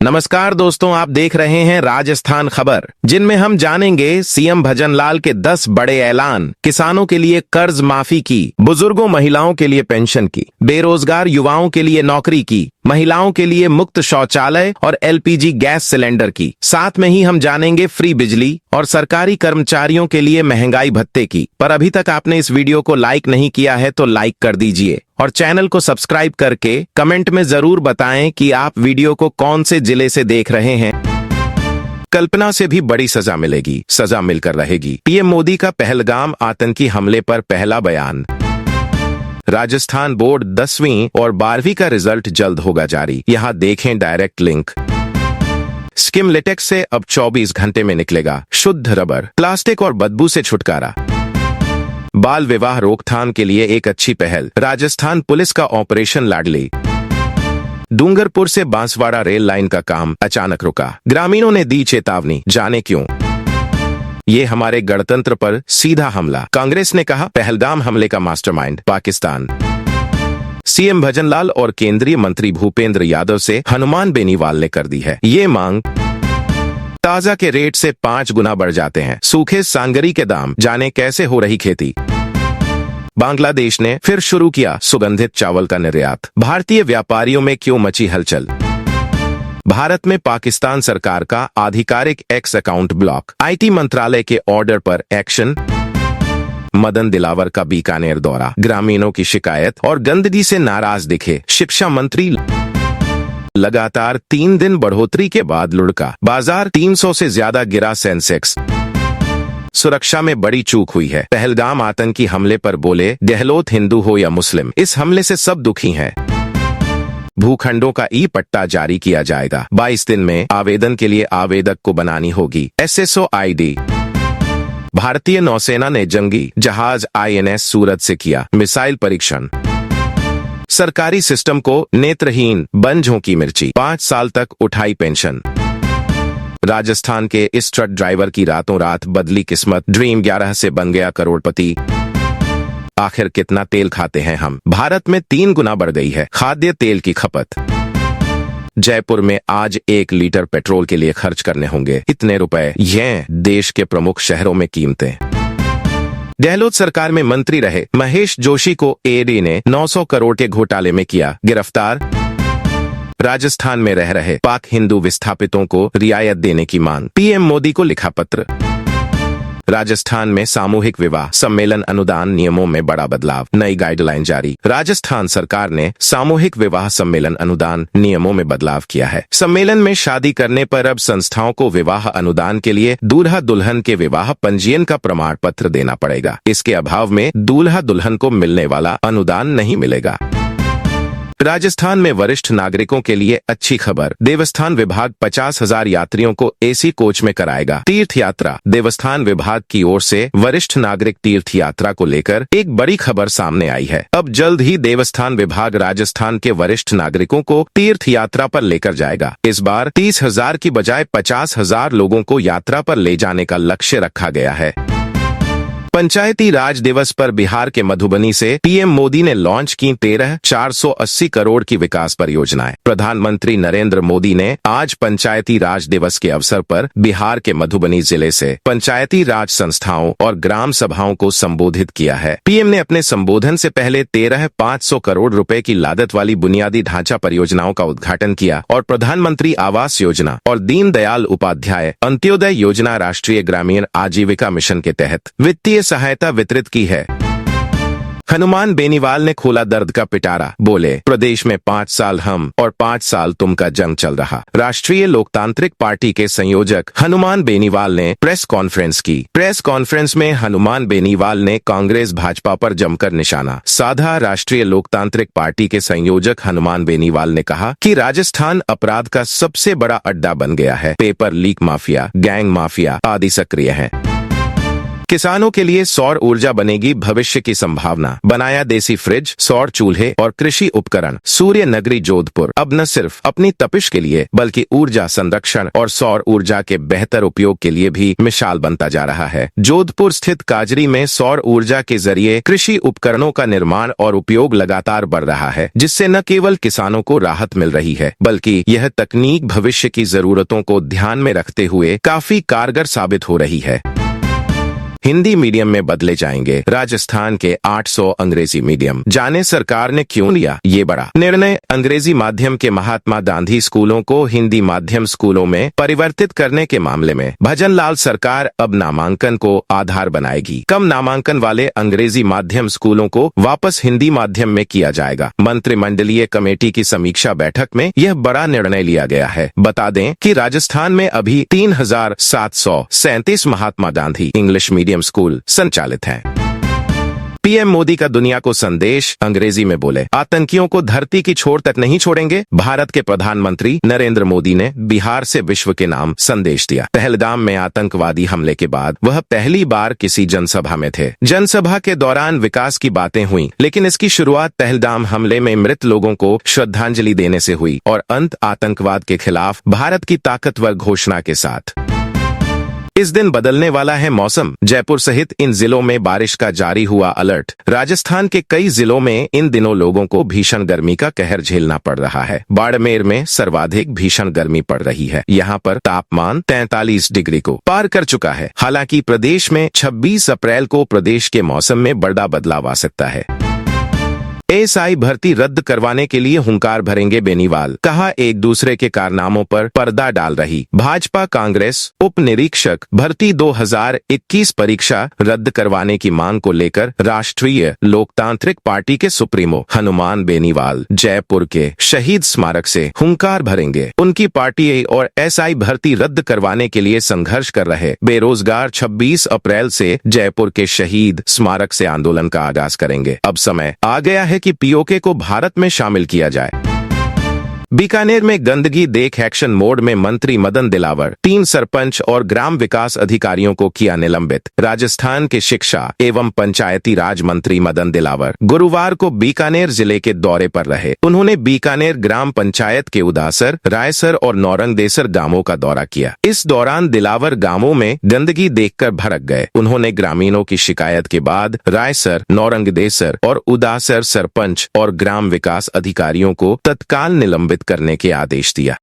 नमस्कार दोस्तों, आप देख रहे हैं राजस्थान खबर, जिनमें हम जानेंगे सीएम भजनलाल के 10 बड़े ऐलान, किसानों के लिए कर्ज माफी की, बुजुर्गों महिलाओं के लिए पेंशन की, बेरोजगार युवाओं के लिए नौकरी की, महिलाओं के लिए मुक्त शौचालय और एलपीजी गैस सिलेंडर की। साथ में ही हम जानेंगे फ्री बिजली और सरकारी कर्मचारियों के लिए महंगाई भत्ते की। पर अभी तक आपने इस वीडियो को लाइक नहीं किया है तो लाइक कर दीजिए और चैनल को सब्सक्राइब करके कमेंट में जरूर बताएं कि आप वीडियो को कौन से जिले से देख रहे हैं। कल्पना से भी बड़ी सजा मिलेगी, सजा मिलकर रहेगी। पीएम मोदी का पहलगाम आतंकी हमले पर पहला बयान। राजस्थान बोर्ड 10वीं और 12वीं का रिजल्ट जल्द होगा जारी, यहां देखें डायरेक्ट लिंक। स्किम लेटेक्स से अब 24 घंटे में निकलेगा शुद्ध रबर, प्लास्टिक और बदबू से छुटकारा। बाल विवाह रोकथाम के लिए एक अच्छी पहल, राजस्थान पुलिस का ऑपरेशन लाडली। डूंगरपुर से बांसवाड़ा रेल लाइन का काम अचानक रुका, ग्रामीणों ने दी चेतावनी, जाने क्यों। ये हमारे गणतंत्र पर सीधा हमला, कांग्रेस ने कहा पहलगाम हमले का मास्टरमाइंड पाकिस्तान। सीएम भजनलाल और केंद्रीय मंत्री भूपेंद्र यादव से हनुमान बेनीवाल ने कर दी है ये मांग। ताजा के रेट से 5 गुना बढ़ जाते हैं सूखे सांगरी के दाम, जाने कैसे हो रही खेती। बांग्लादेश ने फिर शुरू किया सुगंधित चावल का निर्यात, भारतीय व्यापारियों में क्यों मची हलचल। भारत में पाकिस्तान सरकार का आधिकारिक एक्स अकाउंट ब्लॉक, आईटी मंत्रालय के ऑर्डर पर एक्शन। मदन दिलावर का बीकानेर दौरा, ग्रामीणों की शिकायत और गंदगी से नाराज दिखे शिक्षा मंत्री। लगातार 3 दिन बढ़ोतरी के बाद लुढ़का बाजार, 300 से ज्यादा गिरा सेंसेक्स। सुरक्षा में बड़ी चूक हुई है, पहलगाम आतंकी हमले पर बोले गहलोत, हिंदू हो या मुस्लिम, इस हमले से सब दुखी हैं। भूखंडों का ई पट्टा जारी किया जाएगा, 22 दिन में आवेदन के लिए आवेदक को बनानी होगी एसएसओ आईडी। भारतीय नौसेना ने जंगी जहाज आईएनएस सूरत से किया मिसाइल परीक्षण। सरकारी सिस्टम को नेत्रहीन बन झोंकी मिर्ची, 5 साल तक उठाई पेंशन। राजस्थान के इस ट्रक ड्राइवर की रातों रात बदली किस्मत, ड्रीम 11 से बन गया करोड़पति। आखिर कितना तेल खाते हैं हम, भारत में 3 गुना बढ़ गई है खाद्य तेल की खपत। जयपुर में आज 1 लीटर पेट्रोल के लिए खर्च करने होंगे इतने रुपए, ये देश के प्रमुख शहरों में कीमतें। गहलोत सरकार में मंत्री रहे महेश जोशी को ईडी ने 900 करोड़ के घोटाले में किया गिरफ्तार। राजस्थान में रह रहे पाक हिंदू विस्थापितों को रियायत देने की मांग, पीएम मोदी को लिखा पत्र। राजस्थान में सामूहिक विवाह सम्मेलन अनुदान नियमों में बड़ा बदलाव, नई गाइडलाइन जारी। राजस्थान सरकार ने सामूहिक विवाह सम्मेलन अनुदान नियमों में बदलाव किया है। सम्मेलन में शादी करने पर अब संस्थाओं को विवाह अनुदान के लिए दूल्हा दुल्हन के विवाह पंजीयन का प्रमाण पत्र देना पड़ेगा। इसके अभाव में दूल्हा दुल्हन को मिलने वाला अनुदान नहीं मिलेगा। राजस्थान में वरिष्ठ नागरिकों के लिए अच्छी खबर, देवस्थान विभाग 50,000 यात्रियों को एसी कोच में कराएगा तीर्थ यात्रा। देवस्थान विभाग की ओर से वरिष्ठ नागरिक तीर्थ यात्रा को लेकर एक बड़ी खबर सामने आई है। अब जल्द ही देवस्थान विभाग राजस्थान के वरिष्ठ नागरिकों को तीर्थ यात्रा पर लेकर जाएगा। इस बार 30,000 की बजाय 50,000 लोगों को यात्रा पर ले जाने का लक्ष्य रखा गया है। पंचायती राज दिवस पर बिहार के मधुबनी से पीएम मोदी ने लॉन्च की 13,480 करोड़ की विकास परियोजनाएं। प्रधानमंत्री नरेंद्र मोदी ने आज पंचायती राज दिवस के अवसर पर बिहार के मधुबनी जिले से पंचायती राज संस्थाओं और ग्राम सभाओं को संबोधित किया है। पीएम ने अपने संबोधन से पहले 13,500 करोड़ रुपए की लागत वाली बुनियादी ढांचा परियोजनाओं का उद्घाटन किया और प्रधानमंत्री आवास योजना और दीनदयाल उपाध्याय अंत्योदय योजना राष्ट्रीय ग्रामीण आजीविका मिशन के तहत वित्तीय सहायता वितरित की है। हनुमान बेनीवाल ने खोला दर्द का पिटारा, बोले प्रदेश में 5 साल हम और 5 साल तुम का जंग चल रहा। राष्ट्रीय लोकतांत्रिक पार्टी के संयोजक हनुमान बेनीवाल ने प्रेस कॉन्फ्रेंस की। प्रेस कॉन्फ्रेंस में हनुमान बेनीवाल ने कांग्रेस भाजपा पर जमकर निशाना साधा। राष्ट्रीय लोकतांत्रिक पार्टी के संयोजक हनुमान बेनीवाल ने कहा कि राजस्थान अपराध का सबसे बड़ा अड्डा बन गया है, paper leak mafia, gang mafia आदि सक्रिय हैं। किसानों के लिए सौर ऊर्जा बनेगी भविष्य की संभावना। बनाया देसी फ्रिज, सौर चूल्हे और कृषि उपकरण। सूर्य नगरी जोधपुर अब न सिर्फ अपनी तपिश के लिए बल्कि ऊर्जा संरक्षण और सौर ऊर्जा के बेहतर उपयोग के लिए भी मिसाल बनता जा रहा है। जोधपुर स्थित काजरी में सौर ऊर्जा के जरिए कृषि उपकरणों का निर्माण और उपयोग लगातार बढ़ रहा है, जिससे न केवल किसानों को राहत मिल रही है बल्कि यह तकनीक भविष्य की जरूरतों को ध्यान में रखते हुए काफी कारगर साबित हो रही है। हिंदी मीडियम में बदले जाएंगे राजस्थान के 800 अंग्रेजी मीडियम। जाने सरकार ने क्यों लिया ये बड़ा निर्णय। अंग्रेजी माध्यम के महात्मा गांधी स्कूलों को हिंदी माध्यम स्कूलों में परिवर्तित करने के मामले में भजनलाल सरकार अब नामांकन को आधार बनाएगी। कम नामांकन वाले अंग्रेजी माध्यम स्कूलों को वापस हिंदी माध्यम में किया जाएगा। मंत्रिमंडलीय कमेटी की समीक्षा बैठक में यह बड़ा निर्णय लिया गया है। बता दें कि राजस्थान में अभी 3737 Mahatma Gandhi English medium school संचालित हैं। पीएम मोदी का दुनिया को संदेश, अंग्रेजी में बोले, आतंकियों को धरती की छोर तक नहीं छोड़ेंगे। भारत के प्रधानमंत्री नरेंद्र मोदी ने बिहार से विश्व के नाम संदेश दिया। पहलगाम में आतंकवादी हमले के बाद वह पहली बार किसी जनसभा में थे। जनसभा के दौरान विकास की बातें हुई, लेकिन इसकी शुरुआत पहलगाम हमले में मृत लोगों को श्रद्धांजलि देने से हुई और अंत आतंकवाद के खिलाफ भारत की ताकतवर घोषणा के साथ। इस दिन बदलने वाला है मौसम। जयपुर सहित इन जिलों में बारिश का जारी हुआ अलर्ट। राजस्थान के कई जिलों में इन दिनों लोगों को भीषण गर्मी का कहर झेलना पड़ रहा है। बाड़मेर में सर्वाधिक भीषण गर्मी पड़ रही है। यहाँ पर तापमान 43 डिग्री को पार कर चुका है। हालांकि प्रदेश में 26 अप्रैल को प्रदेश के मौसम में बड़ा बदलाव आ सकता है। एएसआई भर्ती रद्द करवाने के लिए हुंकार भरेंगे बेनीवाल। कहा, एक दूसरे के कारनामों पर पर्दा डाल रही भाजपा कांग्रेस। उप निरीक्षक भर्ती 2021 परीक्षा रद्द करवाने की मांग को लेकर राष्ट्रीय लोकतांत्रिक पार्टी के सुप्रीमो हनुमान बेनीवाल जयपुर के शहीद स्मारक से हुंकार भरेंगे। उनकी पार्टी और एएसआई भर्ती रद्द करवाने के लिए संघर्ष कर रहे बेरोजगार 26 अप्रैल से जयपुर के शहीद स्मारक से आंदोलन का आगाज करेंगे। अब समय आ गया है कि पीओके को भारत में शामिल किया जाए। बीकानेर में गंदगी देख एक्शन मोड में मंत्री मदन दिलावर 3 सरपंच और ग्राम विकास अधिकारियों को किया निलंबित। राजस्थान के शिक्षा एवं पंचायती राज मंत्री मदन दिलावर गुरुवार को बीकानेर जिले के दौरे पर रहे। उन्होंने बीकानेर ग्राम पंचायत के उदासर, रायसर और नौरंगदेसर गांवों का दौरा किया। इस दौरान दिलावर गांवों में गंदगी देखकर भड़क गए। उन्होंने ग्रामीणों की शिकायत के बाद रायसर, नौरंगदेसर और उदासर सरपंच और ग्राम विकास अधिकारियों को तत्काल निलंबित करने के आदेश दिया।